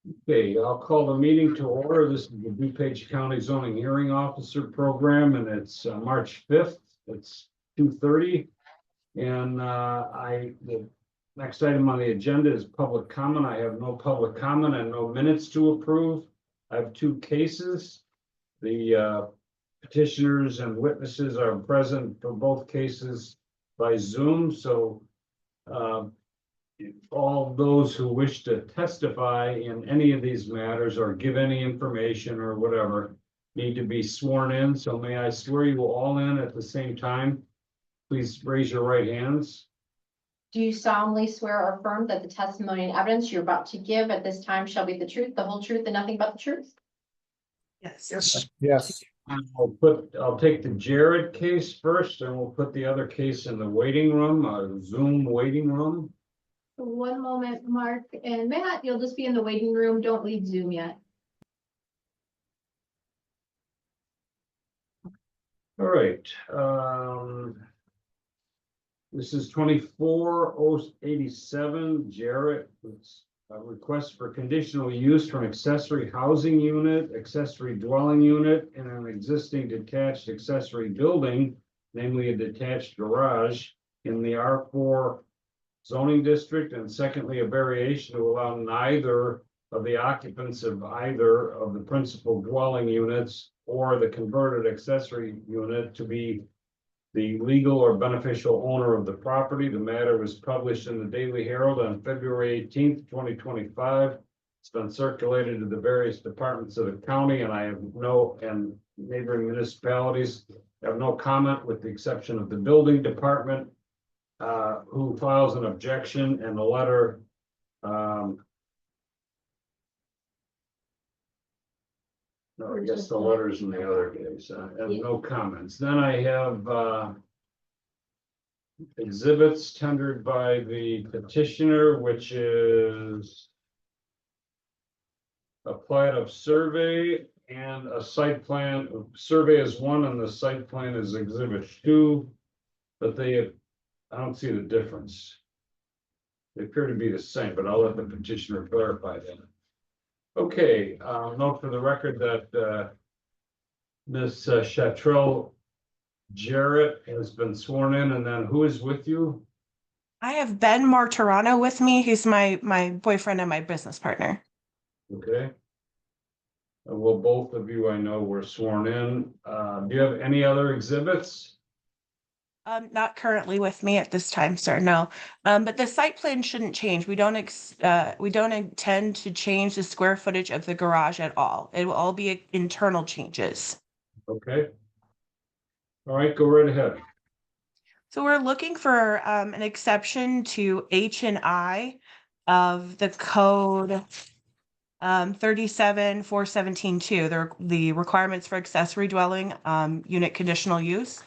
Okay, I'll call the meeting to order. This is the DuPage County Zoning Hearing Officer Program, and it's March 5th. It's 2:30. And the next item on the agenda is public comment. I have no public comment and no minutes to approve. I have two cases. The petitioners and witnesses are present for both cases by Zoom, so all those who wish to testify in any of these matters or give any information or whatever need to be sworn in. So may I swear you all in at the same time? Please raise your right hands. Do you solemnly swear or affirm that the testimony and evidence you're about to give at this time shall be the truth, the whole truth, and nothing but the truth? Yes. Yes. I'll take the Jared case first, and we'll put the other case in the waiting room, Zoom waiting room. One moment, Mark and Matt, you'll just be in the waiting room. Don't leave Zoom yet. All right. This is 24-087, Jarrett. It's a request for conditional use for an accessory housing unit, accessory dwelling unit, and an existing detached accessory building, namely a detached garage in the R4 zoning district, and secondly, a variation to allow neither of the occupants of either of the principal dwelling units or the converted accessory unit to be the legal or beneficial owner of the property. The matter was published in the Daily Herald on February 18th, 2025. It's been circulated to the various departments of the county, and and neighboring municipalities have no comment, with the exception of the building department, who files an objection, and the letter no, I guess the letter's in the other case, and no comments. Then I have exhibits tendered by the petitioner, which is a plat of survey and a site plan. Survey is 1 and the site plan is exhibit 2, but I don't see the difference. They appear to be the same, but I'll let the petitioner clarify that. Okay, note for the record that Ms. Chatrell Jarrett has been sworn in, and then who is with you? I have Ben Martorano with me. He's my boyfriend and my business partner. Okay. Well, both of you I know were sworn in. Do you have any other exhibits? Not currently with me at this time, sir, no. But the site plan shouldn't change. We don't intend to change the square footage of the garage at all. It will all be internal changes. Okay. All right, go right ahead. So we're looking for an exception to H&I of the code 37-417-2, the requirements for accessory dwelling unit conditional use.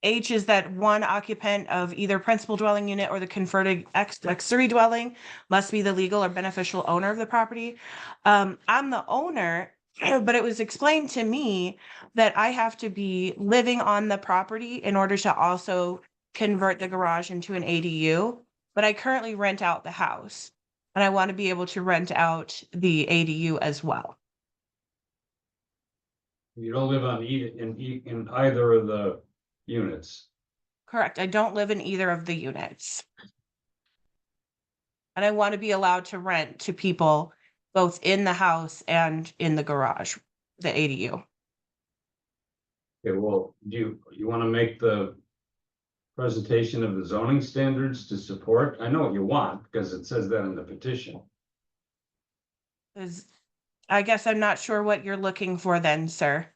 H is that one occupant of either principal dwelling unit or the converted accessory dwelling must be the legal or beneficial owner of the property. I'm the owner, but it was explained to me that I have to be living on the property in order to also convert the garage into an ADU. But I currently rent out the house, and I want to be able to rent out the ADU as well. You don't live in either of the units. Correct. I don't live in either of the units. And I want to be allowed to rent to people both in the house and in the garage, the ADU. Okay, well, do you want to make the presentation of the zoning standards to support? I know what you want because it says that in the petition. I guess I'm not sure what you're looking for then, sir.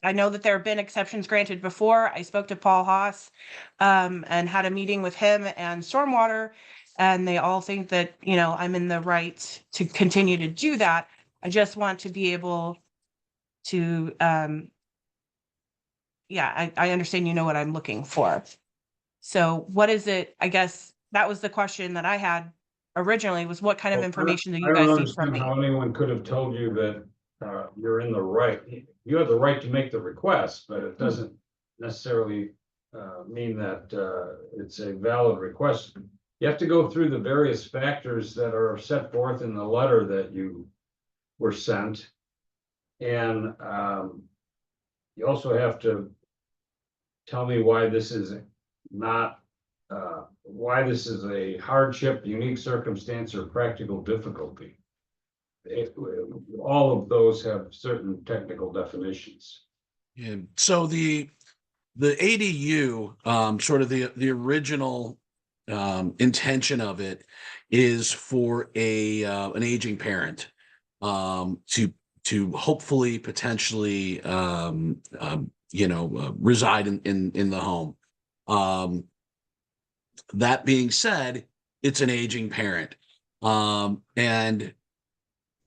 I know that there have been exceptions granted before. I spoke to Paul Haas and had a meeting with him and Stormwater, and they all think that, I'm in the right to continue to do that. I just want to be able to, I understand you know what I'm looking for. So what is it? I guess that was the question that I had originally, was what kind of information do you guys need from me? I don't understand how anyone could have told you that you're in the right. You have the right to make the request, but it doesn't necessarily mean that it's a valid request you have to go through the various factors that are set forth in the letter that you were sent. And, you also have to tell me why this is not, why this is a hardship, unique circumstance, or practical difficulty. All of those have certain technical definitions. Yeah, so the ADU, sort of the original intention of it is for an aging parent to hopefully potentially reside in the home. That being said, it's an aging parent, and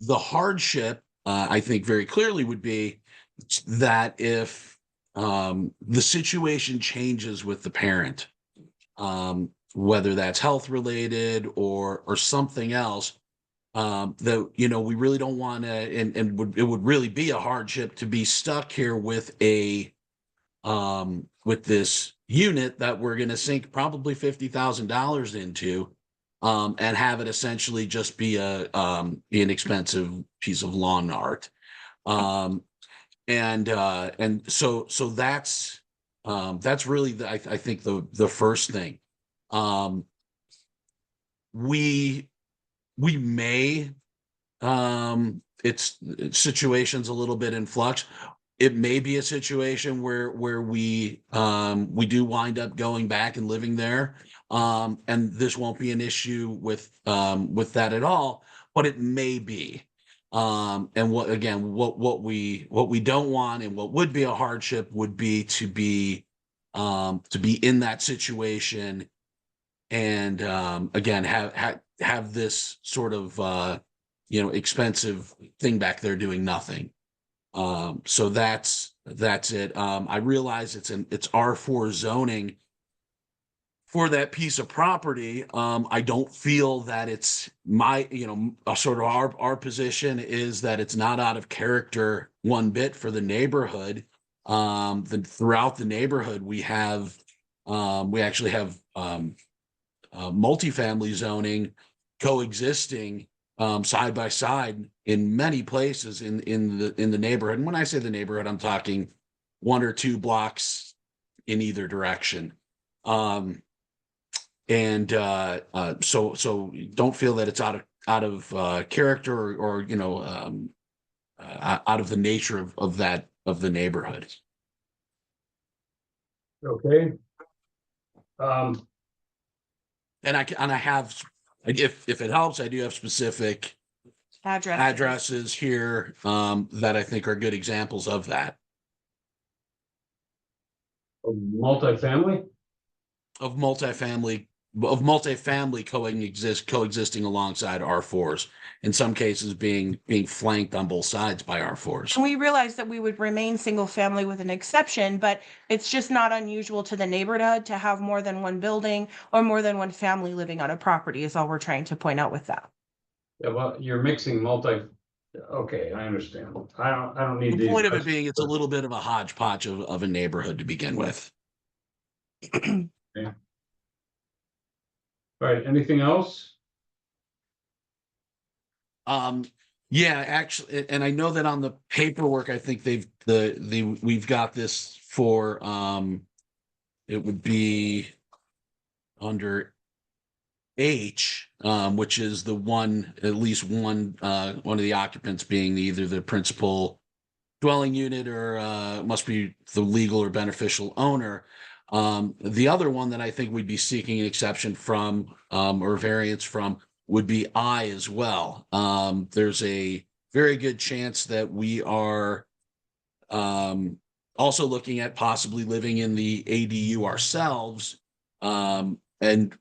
the hardship, I think, very clearly would be that if the situation changes with the parent, whether that's health related or something else, that we really don't want to, and it would really be a hardship to be stuck here with with this unit that we're going to sink probably $50,000 into, and have it essentially just be an expensive piece of lawn art. And so that's really I think the first thing. We may, it's situation's a little bit in flux. It may be a situation where we do wind up going back and living there, and this won't be an issue with that at all, but it may be. And what we don't want, and what would be a hardship, would be to be in that situation, and again have this sort of expensive thing back there doing nothing. So that's it. I realize it's R4 zoning for that piece of property. I don't feel that it's my, sort of our position is that it's not out of character one bit for the neighborhood. Throughout the neighborhood, we actually have multifamily zoning coexisting side by side in many places in the neighborhood. And when I say the neighborhood, I'm talking 1 or 2 blocks in either direction. So don't feel that it's out of character or out of the nature of the neighborhood. Okay. And I have, if it helps, I do have specific addresses here that I think are good examples of that. Multifamily? Of multifamily coexisting alongside R4s, in some cases being flanked on both sides by R4s. And we realized that we would remain single family with an exception, but it's just not unusual to the neighborhood to have more than one building or more than one family living on a property, is all we're trying to point out with that. Yeah, well, you're mixing okay, I understand. I don't need The point of it being, it's a little bit of a hodgepodge of a neighborhood to begin with. Okay. All right, anything else? Yeah, actually, and I know that on the paperwork, I think we've got this for it would be under H, which is the one, at least one of the occupants being either the principal dwelling unit or must be the legal or beneficial owner. The other one that I think we'd be seeking an exception from or variance from would be I as well. There's a very good chance that we are also looking at possibly living in the ADU ourselves, and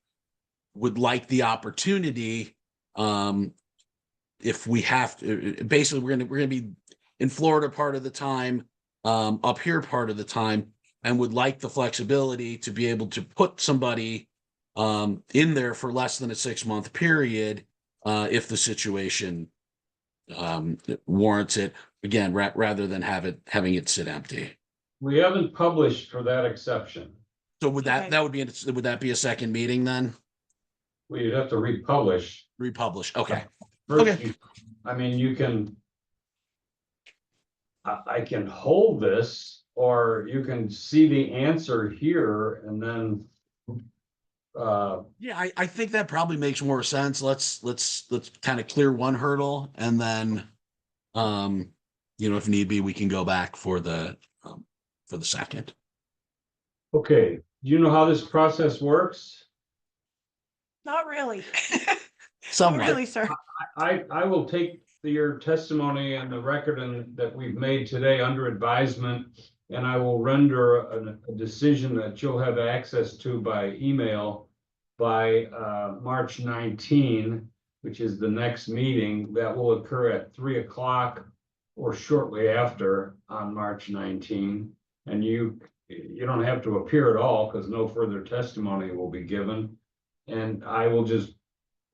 would like the opportunity, if we have to. Basically, we're gonna be in Florida part of the time, up here part of the time, and would like the flexibility to be able to put somebody in there for less than a 6-month period, if the situation warrants it. Again, rather than having it sit empty. We haven't published for that exception. So would that be a second meeting then? Well, you'd have to republish. Republish, okay. First, Okay. I mean, you can. I can hold this, or you can see the answer here and then. Yeah, I think that probably makes more sense. Let's kind of clear one hurdle and then, if need be, we can go back for the second. Okay, do you know how this process works? Not really. Not Somewhat. really, sir. I will take your testimony and the record that we've made today under advisement. And I will render a decision that you'll have access to by email by March 19, which is the next meeting that will occur at 3 o'clock or shortly after on March 19. And you don't have to appear at all because no further testimony will be given. And I will just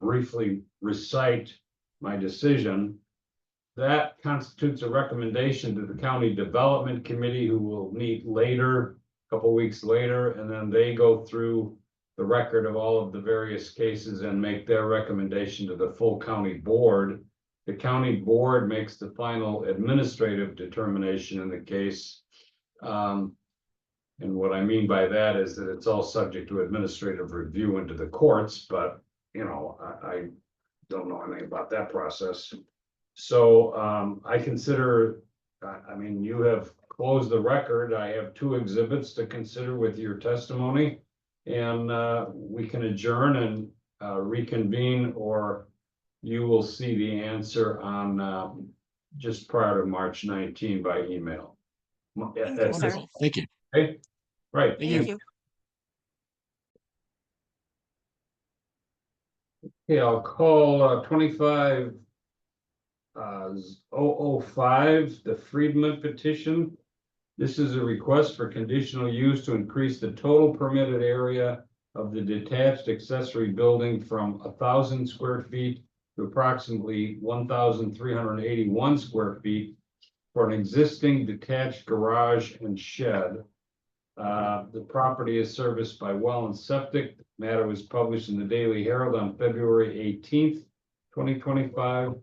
briefly recite my decision. That constitutes a recommendation to the County Development Committee, who will meet later, a couple weeks later, and then they go through the record of all of the various cases and make their recommendation to the full county board. The county board makes the final administrative determination in the case. And what I mean by that is that it's all subject to administrative review into the courts, but I don't know anything about that process. So I consider, you have closed the record. I have 2 exhibits to consider with your testimony. And we can adjourn and reconvene, or you will see the answer on just prior to March 19 by email. Thank you, sir. Thank you. Okay, right. Thank you. Okay, I'll call 25 005, the Friedman petition. This is a request for conditional use to increase the total permitted area of the detached accessory building from 1,000 square feet to approximately 1,381 square feet for an existing detached garage and shed. The property is serviced by well and septic. The matter was published in the Daily Herald on February 18th, 2025.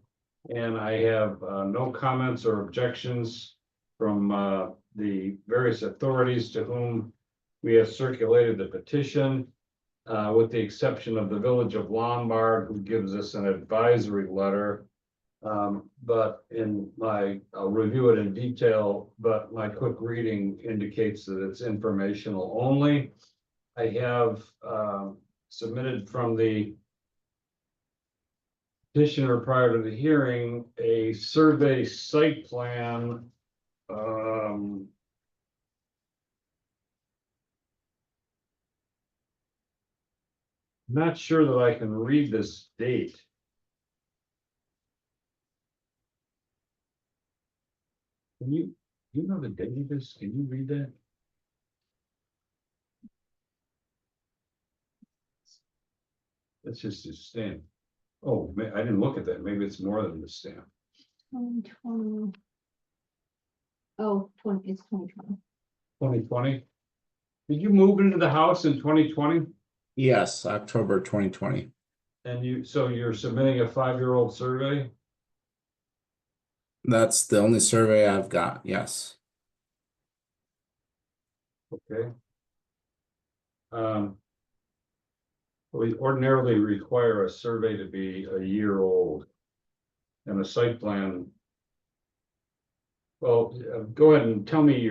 And I have no comments or objections from the various authorities to whom we have circulated the petition, with the exception of the Village of Lombard, who gives us an advisory letter. But I'll review it in detail, but my quick reading indicates that it's informational only. I have submitted from the petitioner prior to the hearing a survey site plan. Not sure that I can read this date. Can you know the date of this? Can you read that? That's just a stamp. Oh, I didn't look at that. Maybe it's more than the stamp. 2020. Oh, 20, it's 2020. 2020. Did you move into the house in 2020? Yes, October 2020. And so you're submitting a 5-year-old survey? That's the only survey I've got, yes. Okay. We ordinarily require a survey to be a year old. And a site plan. Well, go ahead and tell me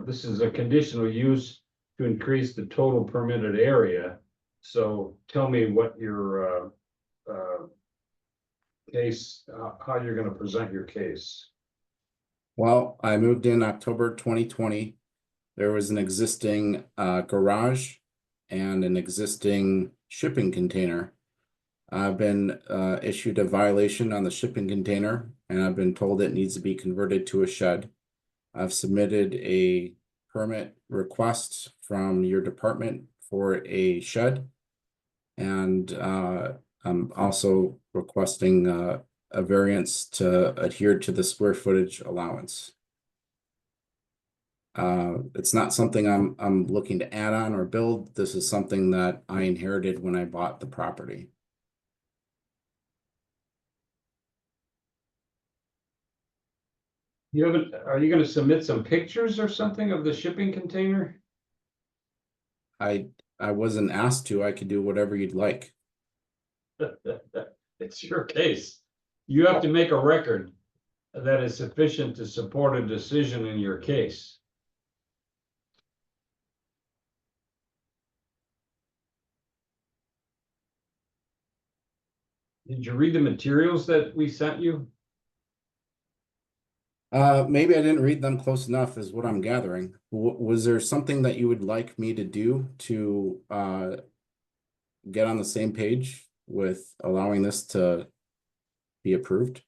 this is a conditional use to increase the total permitted area. So tell me what your case, how you're going to present your case. Well, I moved in October 2020. There was an existing garage and an existing shipping container. I've been issued a violation on the shipping container, and I've been told it needs to be converted to a shed. I've submitted a permit request from your department for a shed. And I'm also requesting a variance to adhere to the square footage allowance. It's not something I'm looking to add on or build. This is something that I inherited when I bought the property. You haven't, are you gonna submit some pictures or something of the shipping container? I wasn't asked to. I could do whatever you'd like. It's your case. You have to make a record that is sufficient to support a decision in your case. Did you read the materials that we sent you? Maybe I didn't read them close enough is what I'm gathering. Was there something that you would like me to do to get on the same page with allowing this to be approved?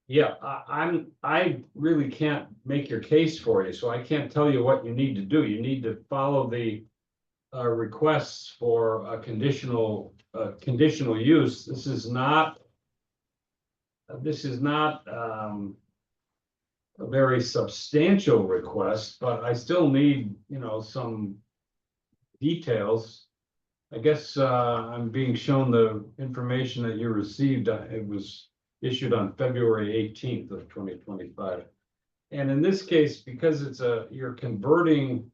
Yeah, I really can't make your case for you, so I can't tell you what you need to do. You need to follow the requests for a conditional use. This is not a very substantial request, but I still need, some details. I guess I'm being shown the information that you received. It was issued on February 18th of 2025. And in this case, because you're converting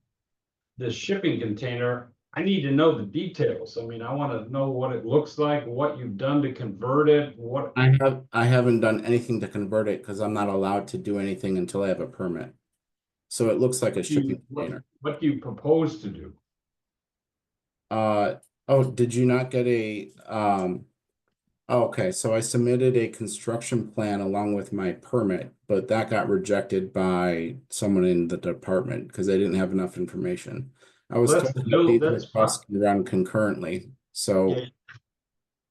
the shipping container, I need to know the details. I mean, I want to know what it looks like, what you've done to convert it, what. I haven't done anything to convert it because I'm not allowed to do anything until I have a permit. So it looks like a shipping container. What do you propose to do? Oh, did you not get a okay, so I submitted a construction plan along with my permit, but that got rejected by someone in the department because they didn't have enough information. I was Well, told that's- that these that's requests can run concurrently, so Yeah.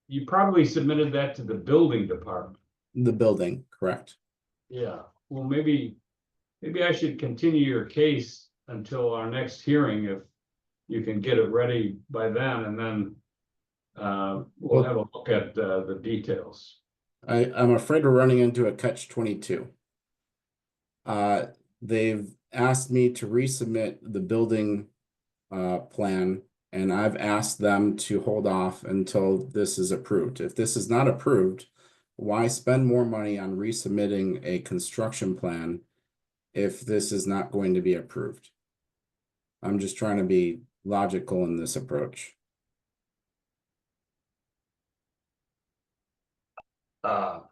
You probably submitted that to the building department. the building, correct? Yeah, well, maybe I should continue your case until our next hearing if you can get it ready by then, and then we'll have a look at the details. I'm afraid we're running into a catch-22. They've asked me to resubmit the building plan, and I've asked them to hold off until this is approved. If this is not approved, why spend more money on resubmitting a construction plan if this is not going to be approved? I'm just trying to be logical in this approach. I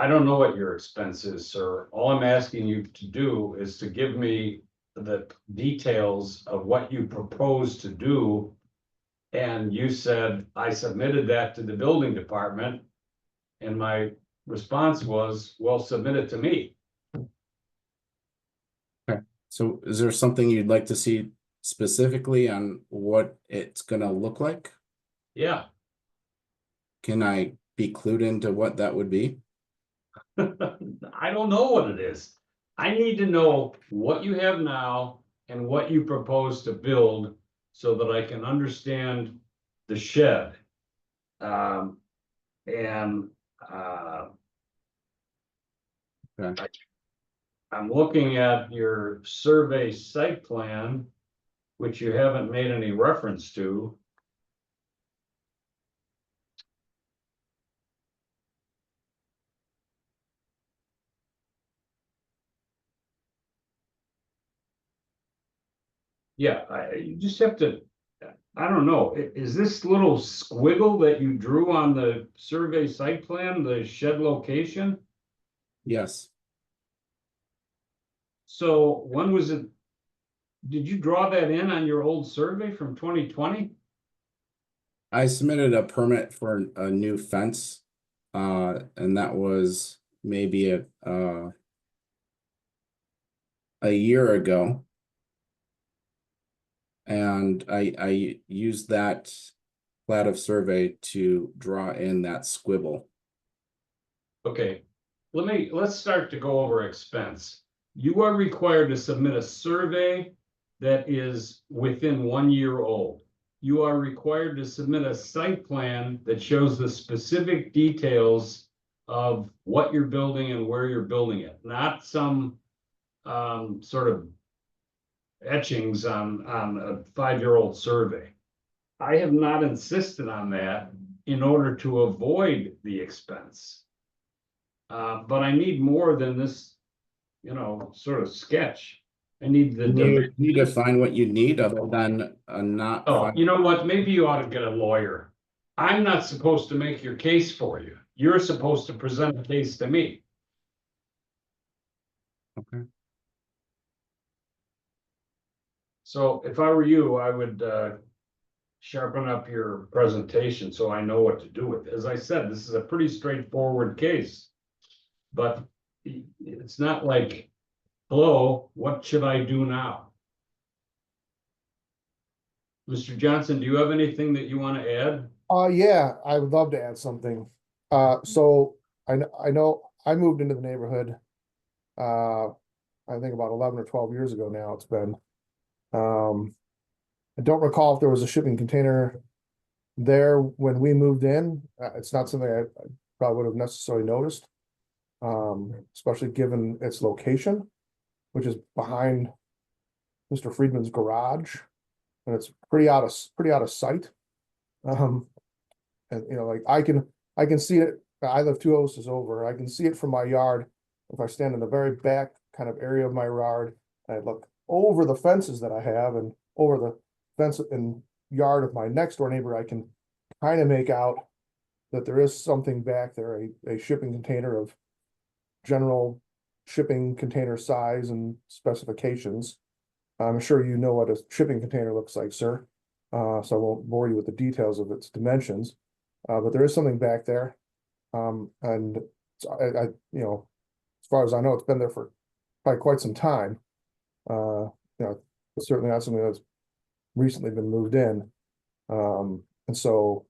don't know what your expense is, sir. All I'm asking you to do is to give me the details of what you propose to do. And you said, I submitted that to the building department. And my response was, well, submit it to me. Okay, so is there something you'd like to see specifically on what it's gonna look like? Yeah. Can I be clued into what that would be? I don't know what it is. I need to know what you have now and what you propose to build so that I can understand the shed. Okay. I'm looking at your survey site plan, which you haven't made any reference to. Yeah, you just have to, I don't know, is this little squiggle that you drew on the survey site plan, the shed location? Yes, So when was it? Did you draw that in on your old survey from 2020? I submitted a permit for a new fence, and that was maybe a year ago. And I used that plat of survey to draw in that squibble. Okay, let's start to go over expense. You are required to submit a survey that is within 1 year old. You are required to submit a site plan that shows the specific details of what you're building and where you're building it, not some sort of etchings on a 5-year-old survey. I have not insisted on that in order to avoid the expense. But I need more than this, sort of sketch. I need the. You need to find what you need other than not. Oh, you know what? Maybe you ought to get a lawyer. I'm not supposed to make your case for you. You're supposed to present a case to me. Okay. So if I were you, I would sharpen up your presentation so I know what to do with it. As I said, this is a pretty straightforward case. But it's not like, hello, what should I do now? Mr. Johnson, do you have anything that you want to add? Yeah, I would love to add something. So I know I moved into the neighborhood, I think about 11 or 12 years ago now it's been. I don't recall if there was a shipping container there when we moved in. It's not something I probably would have necessarily noticed. Especially given its location, which is behind Mr. Friedman's garage. And it's pretty out of sight. And like I can see it. I live 2 houses over. I can see it from my yard. If I stand in the very back kind of area of my yard, I look over the fences that I have and over the fence and yard of my next door neighbor, I can kind of make out that there is something back there, a shipping container of general shipping container size and specifications. I'm sure you know what a shipping container looks like, sir. So I won't bore you with the details of its dimensions. But there is something back there. And I, as far as I know, it's been there for probably quite some time. It's certainly not something that's recently been moved in. And so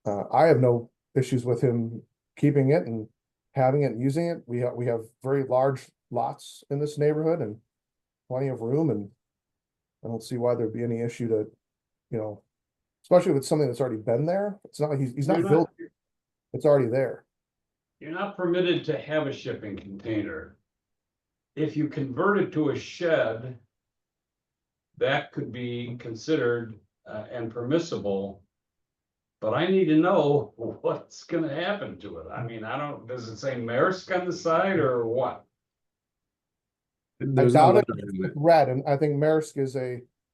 I have no issues with him keeping it and having it and using it. We have very large lots in this neighborhood and plenty of room, and I don't see why there'd be any issue to, especially if it's something that's already been there. It's not like he's not built, it's already there. You're not permitted to have a shipping container. If you convert it to a shed, that could be considered and permissible. But I need to know what's gonna happen to it. I mean, does it say Maersk on the side or what? There's doubt no it. It's red, and I think Maersk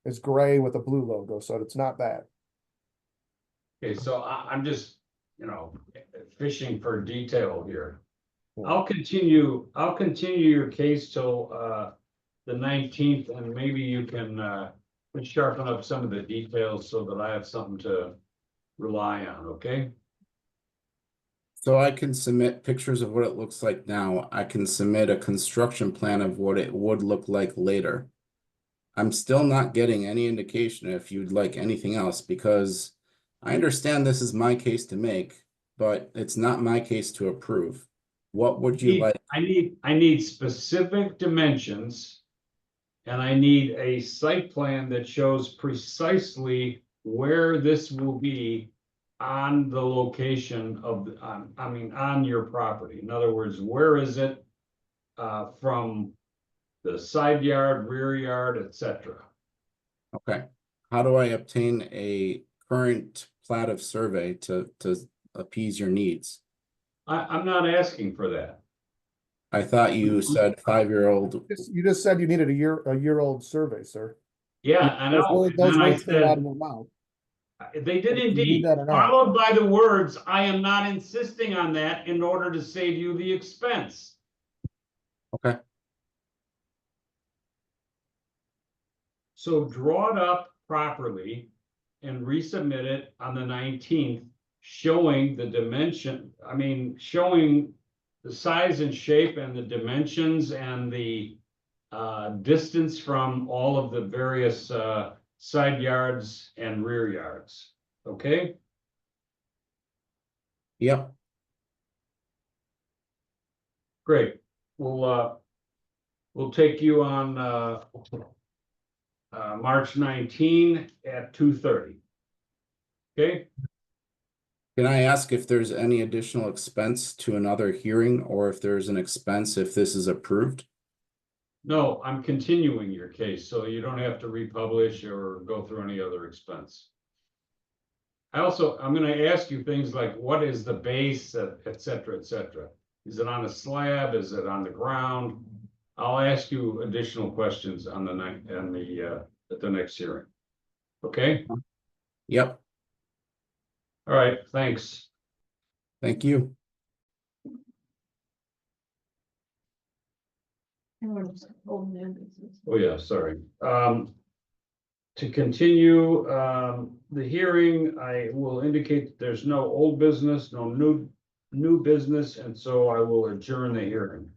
is gray with a blue logo, so it's not that. Okay, so I'm just, fishing for detail here. I'll continue your case till the 19th, and maybe you can sharpen up some of the details so that I have something to rely on, okay? So I can submit pictures of what it looks like now. I can submit a construction plan of what it would look like later. I'm still not getting any indication if you'd like anything else, because I understand this is my case to make, but it's not my case to approve. What would you like? I need specific dimensions, and I need a site plan that shows precisely where this will be on the location of, on your property. In other words, where is it from the side yard, rear yard, etc. Okay. How do I obtain a current plat of survey to appease your needs? I'm not asking for that. I thought you said 5-year-old. You just said you needed a year-old survey, sir. Yeah, I know. Those And I words came out said, of my mouth. they did You need indeed, that or not. followed by the words, I am not insisting on that in order to save you the expense. Okay. So draw it up properly and resubmit it on the 19th, showing the dimension, showing the size and shape and the dimensions and the distance from all of the various side yards and rear yards, okay? Yep. Great. We'll take you on March 19 at 2:30. Okay? Can I ask if there's any additional expense to another hearing, or if there's an expense if this is approved? No, I'm continuing your case, so you don't have to republish or go through any other expense. I'm gonna ask you things like, what is the base, et cetera, et cetera. Is it on a slab? Is it on the ground? I'll ask you additional questions on the night, and at the next hearing. Okay, Yep, all right, thanks. thank you. Oh, yeah, sorry. To continue, the hearing, I will indicate that there's no old business, no new business, and so I will adjourn the hearing.